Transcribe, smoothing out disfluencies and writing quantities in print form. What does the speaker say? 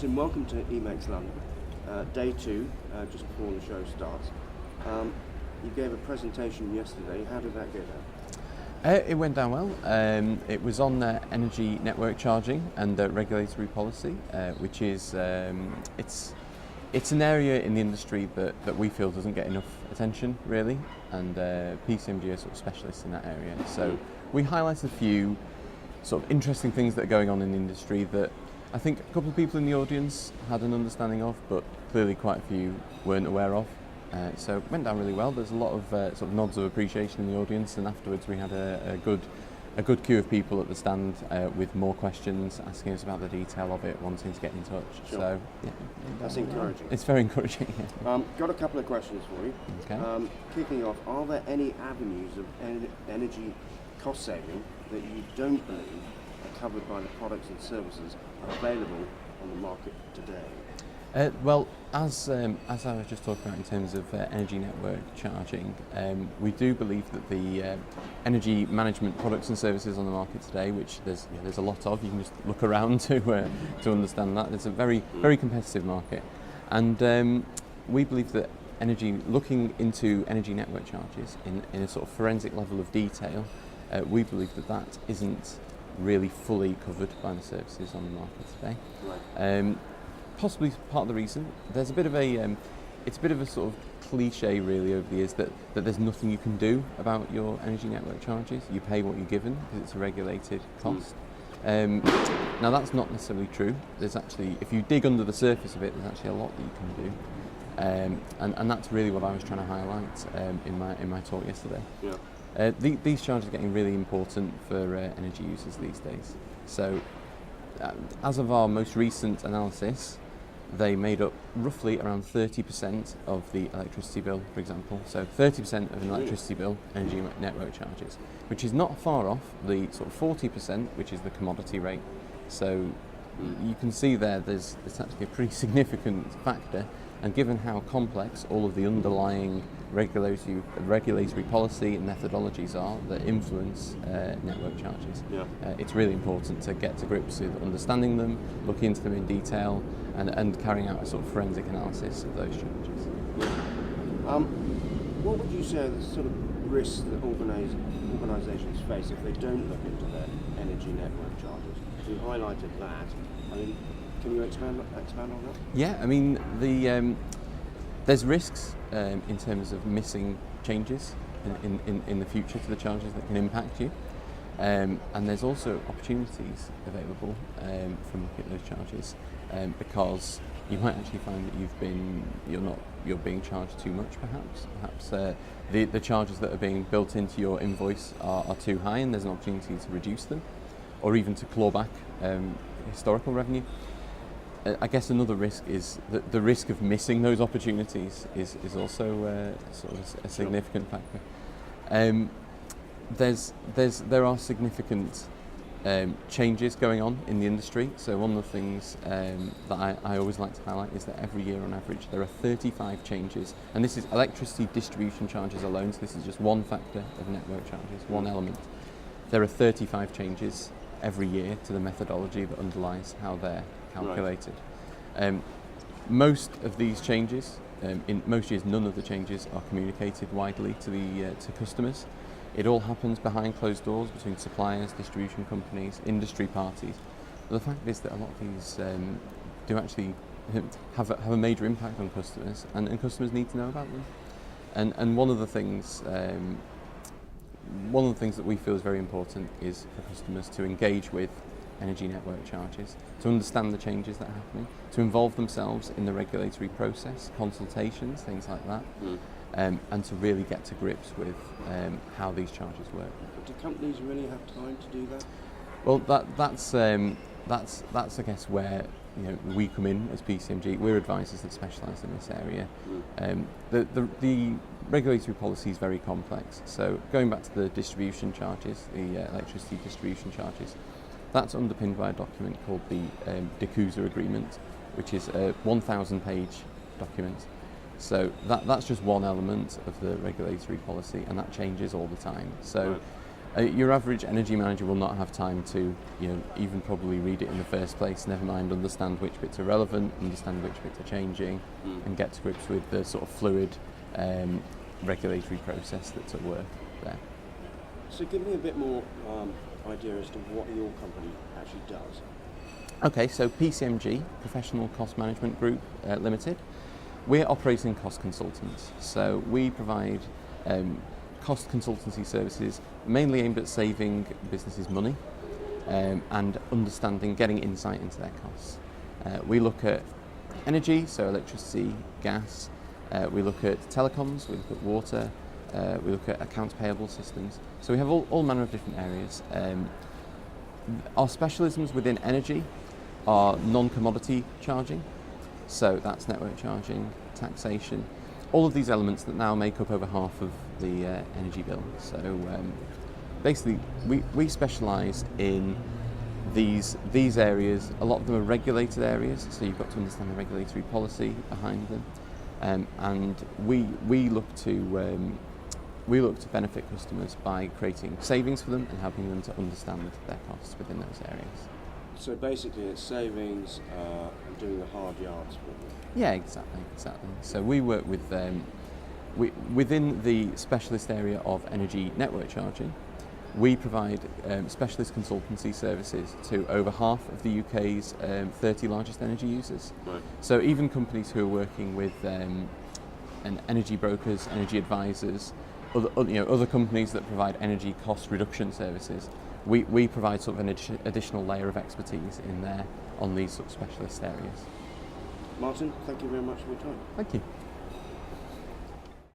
Martin, welcome to EMEX London. Day 2, just before the show starts. You gave a presentation yesterday. How did that go down? It went down well. It was on energy network charging and regulatory policy, which is it's an area in the industry that we feel doesn't get enough attention really, and PCMG are sort of specialists in that area. So we highlighted a few sort of interesting things that are going on in the industry that I think a couple of people in the audience had an understanding of, but clearly quite a few weren't aware of. So it went down really well. There's a lot of sort of nods of appreciation in the audience, and afterwards we had a good queue of people at the stand with more questions, asking us about the detail of it, wanting to get in touch. Sure. So yeah, that's encouraging. It's very encouraging. Yeah. Got a couple of questions for you. Okay. Kicking off, are there any avenues of energy cost saving that you don't believe are covered by the products and services available on the market today? Well, as I was just talking about in terms of energy network charging, we do believe that the energy management products and services on the market today, which there's a lot of, you can just look around to understand that. It's a very competitive market, and we believe that looking into energy network charges in a sort of forensic level of detail, we believe that isn't really fully covered by the services on the market today. Right. Possibly part of the reason. There's a bit of it's a bit of a sort of cliche really over the years that there's nothing you can do about your energy network charges. You pay what you're given because it's a regulated cost. Now that's not necessarily true. There's actually, if you dig under the surface of it, there's actually a lot that you can do. And that's really what I was trying to highlight in my talk yesterday. Yeah. These charges are getting really important for energy users these days. So as of our most recent analysis, they made up roughly around 30% of the electricity bill, for example. So 30% of an electricity bill, energy network charges, which is not far off the sort of 40%, which is the commodity rate. So you can see there's actually a pretty significant factor, and given how complex all of the underlying regulatory policy and methodologies are that influence network charges, it's really important to get to grips with understanding them, looking into them in detail, and carrying out a sort of forensic analysis of those charges. What would you say are the sort of risks that organisations face if they don't look into their energy network charges? You highlighted that. I mean, can you expand on that? Yeah, I mean, there's risks in terms of missing changes in the future to the charges that can impact you, and there's also opportunities available from looking at those charges, because you might actually find that you're being charged too much. Perhaps the charges that are being built into your invoice are too high, and there's an opportunity to reduce them, or even to claw back historical revenue. I guess another risk is that the risk of missing those opportunities is also sort of a significant factor. There are significant changes going on in the industry. So one of the things that I always like to highlight is that every year on average there are 35 changes, and this is electricity distribution charges alone, so this is just one factor of network charges, one element. There are 35 changes every year to the methodology that underlies how they're calculated. Right. Most of these changes, in most years none of the changes are communicated widely to customers. It all happens behind closed doors between suppliers, distribution companies, industry parties. But the fact is that a lot of these do actually have a major impact on customers, and customers need to know about them. And one of the things that we feel is very important is for customers to engage with energy network charges, to understand the changes that are happening, to involve themselves in the regulatory process, consultations, things like that, and to really get to grips with how these charges work. But do companies really have time to do that? Well, that's I guess where we come in as PCMG. We're advisors that specialise in this area. The regulatory policy is very complex. So going back to the distribution charges, the electricity distribution charges, that's underpinned by a document called the DECUSA agreement, which is a 1,000-page document. So that's just one element of the regulatory policy, and that changes all the time. So Your average energy manager will not have time to, even probably read it in the first place, never mind understand which bits are relevant, understand which bits are changing, and get to grips with the sort of fluid regulatory process that's at work there. So give me a bit more idea as to what your company actually does. Okay, so PCMG, Professional Cost Management Group Limited, we're operating cost consultants. So we provide cost consultancy services mainly aimed at saving businesses money and understanding, getting insight into their costs. We look at energy, so electricity, gas, we look at telecoms, we look at water, we look at accounts payable systems. So we have all manner of different areas. Our specialisms within energy are non-commodity charging, so that's network charging, taxation, all of these elements that now make up over half of the energy bill. So basically we specialise in these areas. A lot of them are regulated areas, so you've got to understand the regulatory policy behind them, and we look to benefit customers by creating savings for them and helping them to understand their costs within those areas. So basically it's savings and doing the hard yards for them. Yeah, exactly. So we work with within the specialist area of energy network charging. We provide specialist consultancy services to over half of the UK's 30 largest energy users. Right. So even companies who are working with energy brokers, energy advisors, other companies that provide energy cost reduction services, we provide sort of an additional layer of expertise in there on these sort of specialist areas. Martin, thank you very much for your time. Thank you.